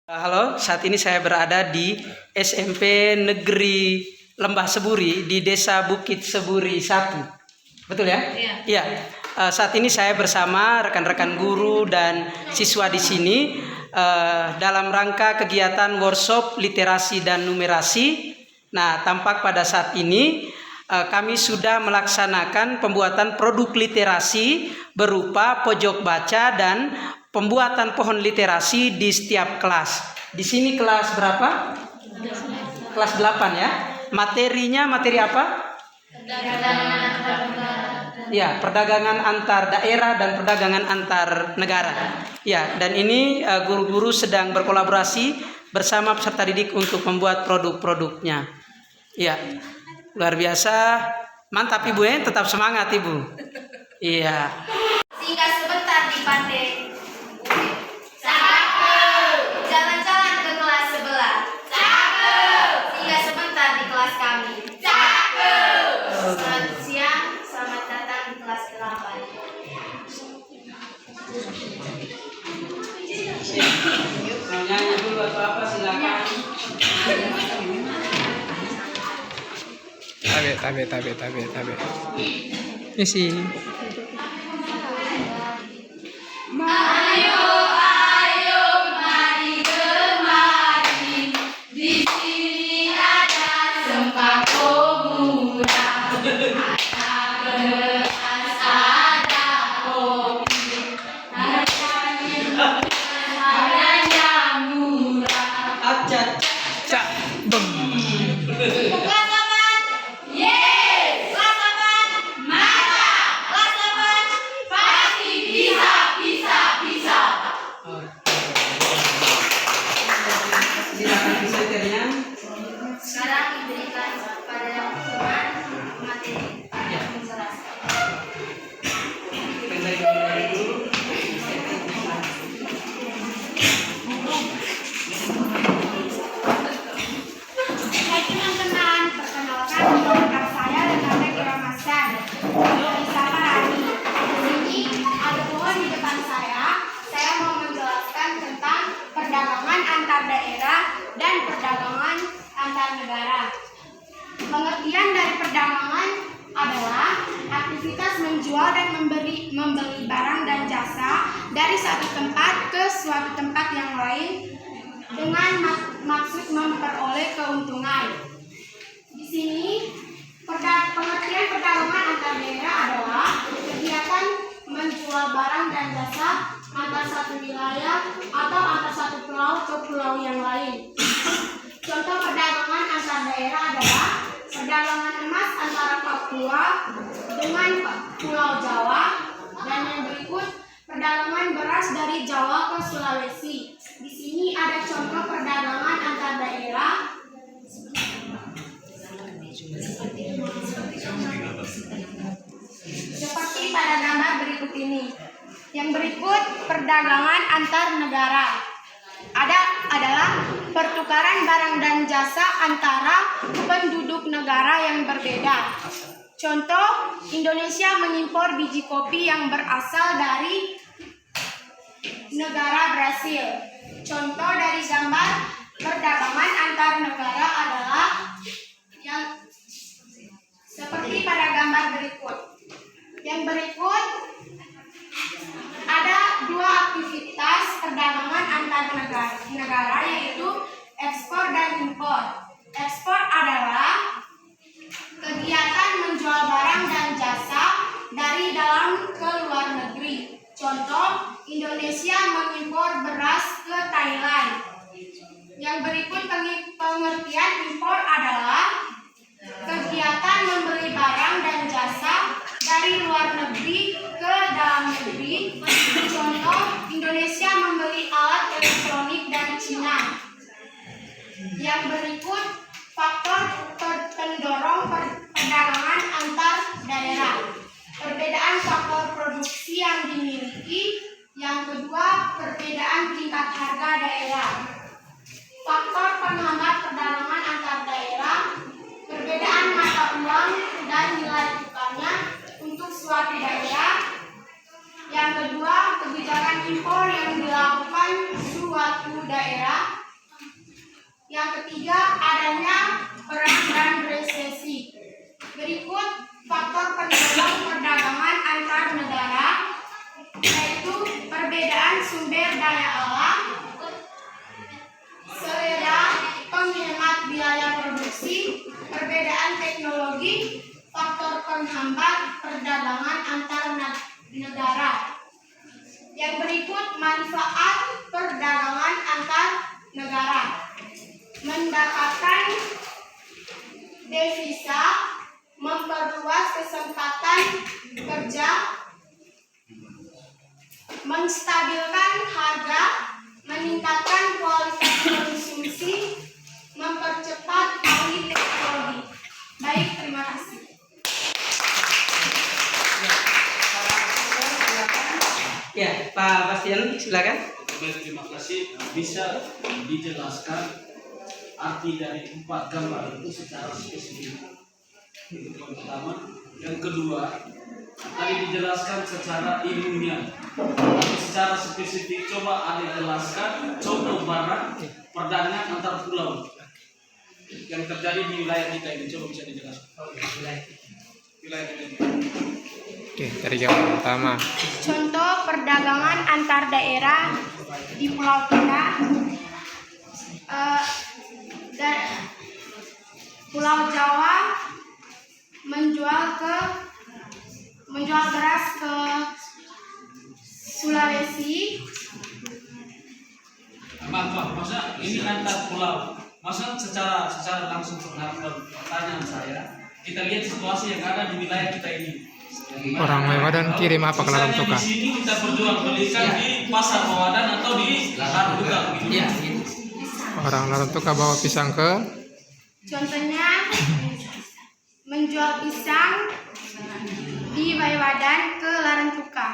Halo, saat ini saya berada di SMP Negeri Lembah Seburi di Desa Bukit Seburi 1. Betul ya? Iya. Iya. Saat ini saya bersama rekan-rekan guru dan siswa di sini dalam rangka kegiatan workshop literasi dan numerasi. Nah, tampak pada saat ini kami sudah melaksanakan pembuatan produk literasi berupa pojok baca dan pembuatan pohon literasi di setiap kelas. Di sini kelas berapa? Kelas 8 ya. Materinya materi apa? Ya, perdagangan antar daerah dan perdagangan antar negara. Ya, dan ini guru-guru sedang berkolaborasi bersama peserta didik untuk membuat produk-produknya. Ya, luar biasa. Mantap Ibu ya, tetap semangat Ibu. Iya. Singgah sebentar di pantai. Cakep. Jalan-jalan ke kelas sebelah. Cakep. Singgah sebentar di kelas kami. Cakep. Selamat siang, selamat datang di kelas 8. Mau nyanyi dulu atau apa silakan. Tabe. Ini sih. Ayo, mari kemari. Di sini ada sembako murah. Ada beras, ada kopi. Harganya murah. Acak. Cak. Bem. Kelas 8, yes. Kelas 8, mantap. Kelas 8, pasti bisa. Silakan presenternya. Sekarang diberikan pada teman materi yang menjelaskan. Hai teman-teman, perkenalkan nama saya Renata Kiramasan dari Saparani. Di sini ada pohon di depan saya. Saya mau menjelaskan tentang perdagangan antar daerah dan perdagangan antar negara. Pengertian dari perdagangan adalah aktivitas menjual dan membeli barang dan jasa dari satu tempat ke suatu tempat yang lain dengan maksud memperoleh keuntungan. Di sini pengertian perdagangan antar daerah adalah kegiatan menjual barang dan jasa antar satu wilayah atau antar satu pulau ke pulau yang lain. Contoh perdagangan antar daerah adalah perdagangan emas antara Papua dengan Pulau Jawa, dan yang berikut perdagangan beras dari Jawa ke Sulawesi. Di sini ada contoh perdagangan antar daerah. Seperti pada gambar berikut ini. Yang berikut perdagangan antar negara. Adalah pertukaran barang dan jasa antara penduduk negara yang berbeda. Contoh, Indonesia mengimpor biji kopi yang berasal dari negara Brasil. Contoh dari gambar perdagangan antar negara adalah yang seperti pada gambar berikut. Yang berikut ada dua aktivitas perdagangan antar negara, yaitu ekspor dan impor. Ekspor adalah kegiatan menjual barang dan jasa dari dalam ke luar negeri. Contoh, Indonesia mengimpor beras ke Thailand. Yang berikut pengertian impor adalah kegiatan membeli barang dan jasa dari luar negeri ke dalam negeri. Contoh, Indonesia membeli alat elektronik dari Cina. Yang berikut faktor pendorong perdagangan antar daerah. Perbedaan faktor produksi yang dimiliki. Yang kedua, perbedaan tingkat harga daerah. Faktor penghambat perdagangan antar daerah. Perbedaan mata uang dan nilai tukarnya untuk suatu daerah. Yang kedua, kebijakan impor yang dilakukan suatu daerah. Yang ketiga, adanya perang dan resesi. Berikut faktor pendorong perdagangan antar negara, yaitu perbedaan sumber daya alam, selera penghemat biaya produksi, perbedaan teknologi, faktor penghambat perdagangan antar negara. Yang berikut manfaat perdagangan antar negara: mendapatkan devisa, memperluas kesempatan kerja, menstabilkan harga, meningkatkan kualitas konsumsi, mempercepat alih teknologi. Baik, terima kasih. Ya, Pak Bastian, silakan. Baik, terima kasih. Bisa dijelaskan arti dari 4 gambar itu secara spesifik? Itu yang pertama. Yang kedua, tadi dijelaskan secara ilmiah, tapi secara spesifik coba ada jelaskan contoh barang perdagangan antar pulau yang terjadi di wilayah kita ini. Coba bisa dijelaskan. Wilayah kita ini. Oke, dari gambar pertama. Contoh perdagangan antar daerah di pulau kita. Pulau Jawa menjual beras ke Sulawesi. Maaf, masa ini antar pulau? Masa secara langsung pertanyaan saya, kita lihat situasi yang ada di wilayah kita ini. Orang Wawadan kirim apa ke Larang Tuka? Di sini kita berjual belikan di pasar Wawadan atau di Larang Tuka, gitu. Ya, Orang Larang Tuka bawa pisang ke Contohnya menjual pisang di Wawadan ke Larang Tuka.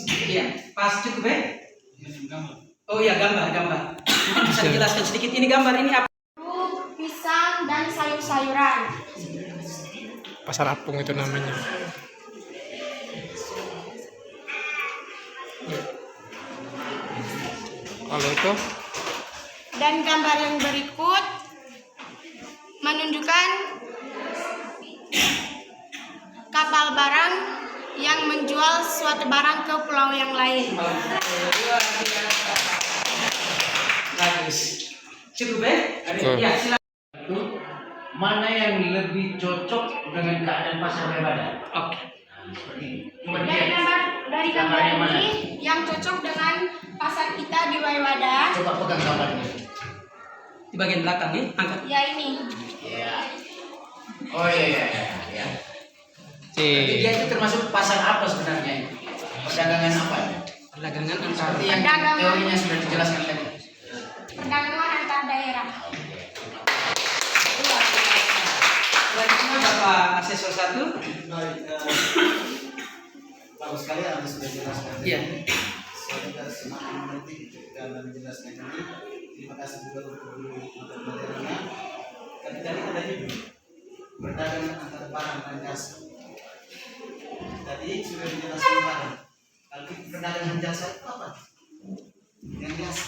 Iya, pas cukup ya? Oh iya, gambar. Mungkin bisa dijelaskan sedikit ini gambar ini apa? Pisang dan sayur-sayuran. pasar apung itu namanya. Kalau itu Dan gambar yang berikut menunjukkan kapal barang yang menjual suatu barang ke pulau yang lain. Bagus. Cukup ya? Cukup. Ya, silakan. Mana yang lebih cocok dengan keadaan pasar Wawadan? Oke. Coba Dari dilihat. gambar yang mana? ini yang cocok dengan pasar kita di Wawadan. Coba pegang gambarnya. Di bagian belakang ya, angkat. Ya ini. Iya. Oh iya. Jadi C. dia itu termasuk pasar apa sebenarnya? Perdagangan apa? Perdagangan antar. Seperti yang Perdagangan. teorinya sudah dijelaskan tadi. Perdagangan antar daerah. Selanjutnya Bapak Asesor 1. Bagus sekali Anda sudah jelaskan. Iya. Saya juga semakin mengerti ketika Anda menjelaskan ini. Terima kasih juga untuk guru materinya. Tapi tadi ada juga perdagangan antara barang dan jasa. Tadi sudah dijelaskan barang. Tapi perdagangan jasa itu apa? Yang jasa.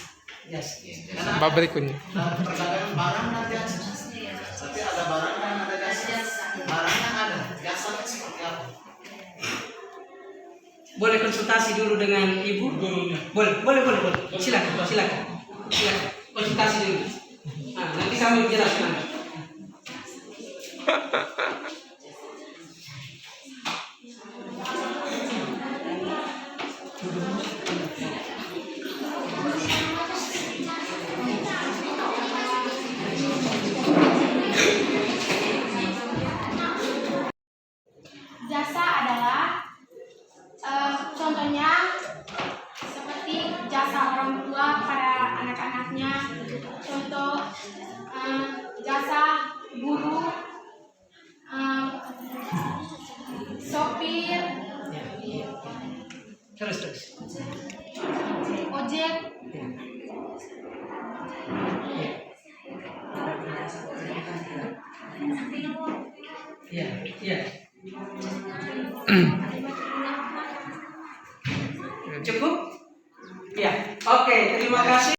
Yes. Karena Bab berikutnya. perdagangan barang dan jasa. Tapi ada barang dan ada jasa. Barangnya ada, jasanya seperti apa? Boleh konsultasi dulu dengan Ibu? Boleh. Silakan. Konsultasi dulu. Nah, nanti kami jelaskan. Jasa adalah contohnya seperti jasa orang tua pada anak-anaknya, contoh jasa guru, sopir, Terus. ojek, Iya. Cukup? Ya, oke, terima kasih.